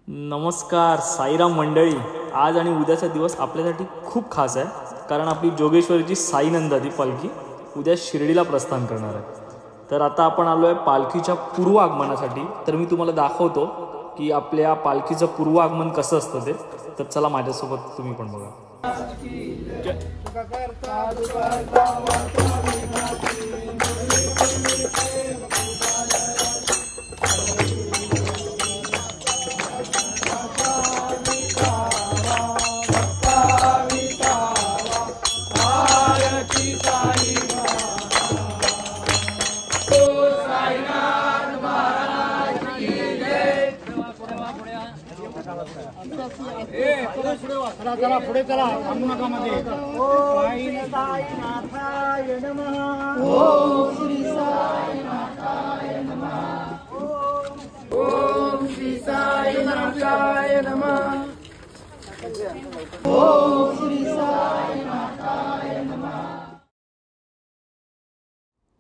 नमस्कार साईराम मंडळी. आज आणि उद्याचा दिवस आपल्यासाठी खूप खास आहे, कारण आपली जोगेश्वरीची साईनंदाची पालखी उद्या शिर्डीला प्रस्थान करणार आहे. तर आता आपण आलो आहे पालखीच्या पूर्वागमनासाठी. तर मी तुम्हाला दाखवतो की आपल्या पालखीचं पूर्वागमन कसं असतं ते. तर चला माझ्यासोबत तुम्ही पण बघा. चला पुढे चला, थांबू नका मध्ये. ओम साईनाथाय नमः. ओम श्री साईनाथाय नमः. ओम श्री साईनाथाय नमः. ओम श्री साईनाथाय नमः.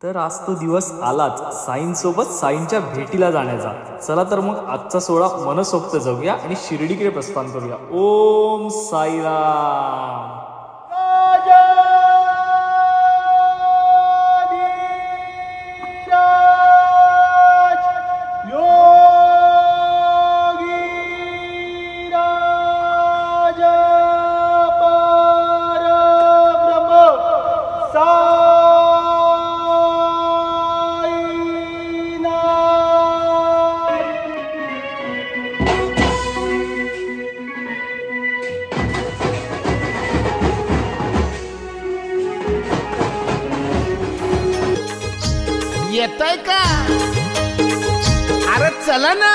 तर आज तो दिवस आलाच साईंसोबत साईंच्या भेटीला जाण्याचा. चला तर मग आजचा सोहळा मनसोक्त जाऊया आणि शिर्डीकडे प्रस्थान करूया. ओम साईराम. येतय का? अरे चला ना.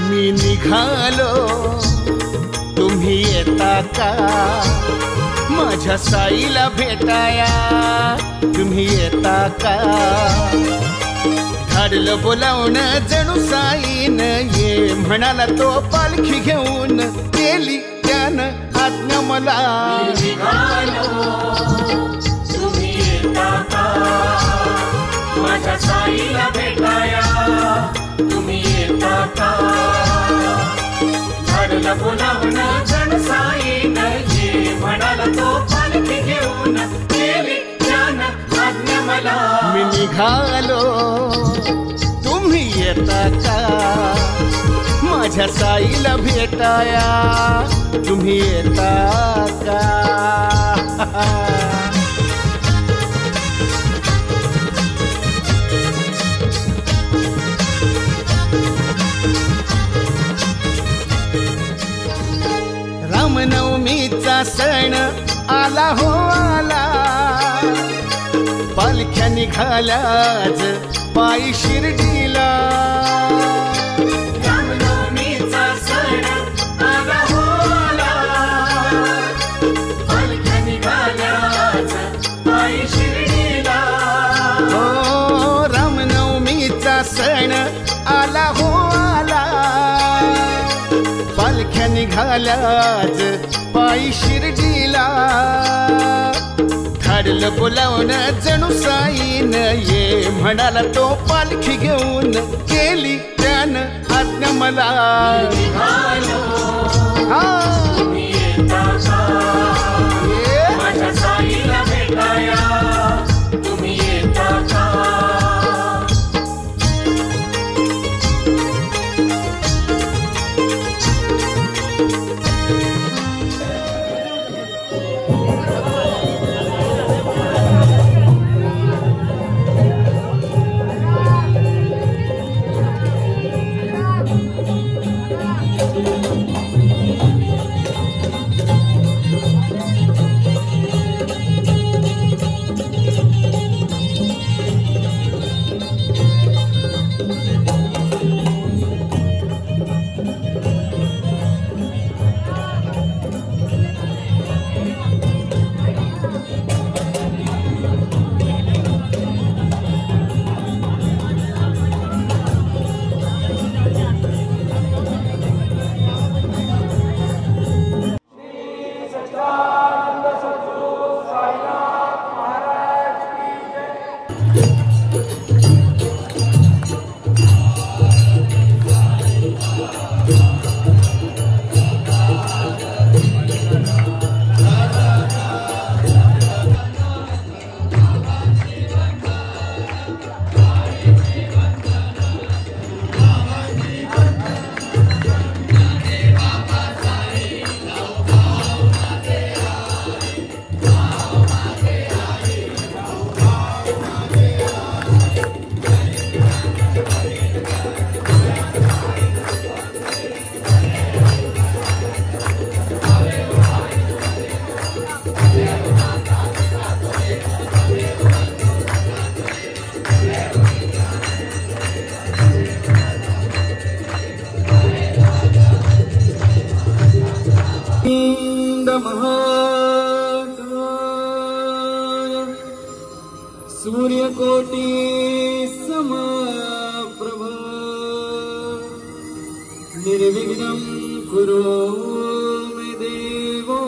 मी निघालो, तुम्ही येता का? माझ्या साईला भेटाया तुम्ही येता का? धाडलं बोलावून जणू साईन ये म्हणाला तो पालखी घेऊन. केली त्यानं आज्ञा मला. तुम्ही येता का? माझ्या साईला भेटाया तुम्ही येता का? धाडलं बोलावून जणू साईन ये म्हणाला तो पालखी घेऊन. केली त्यानं आज्ञा मला. मी निघालो, तुम्ही येता का? माझ्या साईला भेटाया तुम्ही येता का? रामनवमीचा सण आला हो आला. पालख्या निघाल्याच पायी शिर्डीला. रामनवमीचा सण आला हो आला. पालख्या निघाल्याच पायी शिर्डीला. हो रामनवमीचा सण आला हो आला. पालख्या निघाल्याच पायी शिर्डीला. धाडलं बोलावून जणू साईन ये म्हणाला तो पालखी घेऊन. केली त्यानं आज्ञा मला. तुम्ही येता का? माझ्या साईला भेटाया तुम्ही येता का? वक्रतुंड महाकाय सूर्यकोटि समप्रभ निर्विघ्नं कुरु मे देवो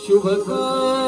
शुभकार्येषु